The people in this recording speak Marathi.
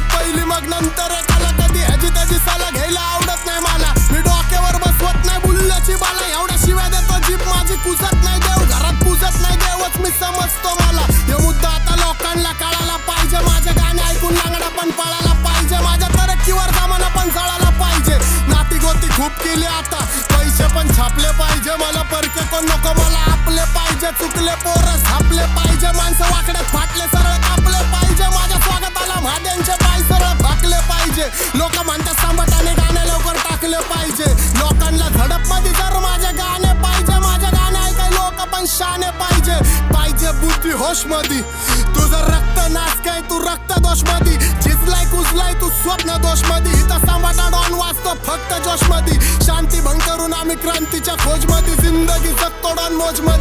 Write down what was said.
सगळ्यात पहिली मग नंतर एकाला कधी ह्याची त्याची साला घ्यायला आवडत नाही मला. मी डोक्यावर बसवत नाही बुल्ल्याची बाला, एवढ्या शिव्या देतो जीप माझी कुजत नाही देव, घरात पूजत नाही देवच मी समजतो मला. हे मुद्दा आता लोकांना कळायला पाहिजे, माझे गाणे ऐकून लांगडा पण पळायला पाहिजे, माझ्या तरक्कीवर जमाना पण जळायला पाहिजे. नाती गोती खूप केली आता, पैसे पण छापले पाहिजे, मला परके कोण नको मला आपले पाहिजे. चुकले पोरं झापले पाहिजे, माणसं वाकड्यात फाटले सरळ कापले पाहिजे, माझ्या स्वागताला महाद्यांचे पाय सरळ फाकले पाहिजे. लोक म्हणतात सांबटाने गाणे लवकर टाकले पाहिजे, लोकांना झडप मध्ये जर माझे गाणे पाहिजे, माझे गाणे ऐकाय लोक पण शाने पाहिजे. पाहिजे बुद्धी होश मध्ये, तुझं रक्त नाच काय तू रक्त दोष मध्ये, झिजलाय कुजलाय तू स्वप्न दोष मध्ये. इथं सांबाटा डॉन वाचतो फक्त जोश मध्ये, शांती भंग करून आम्ही क्रांतीच्या खोज मध्ये, जिंदगी जगतो डॉन मोज मध्ये.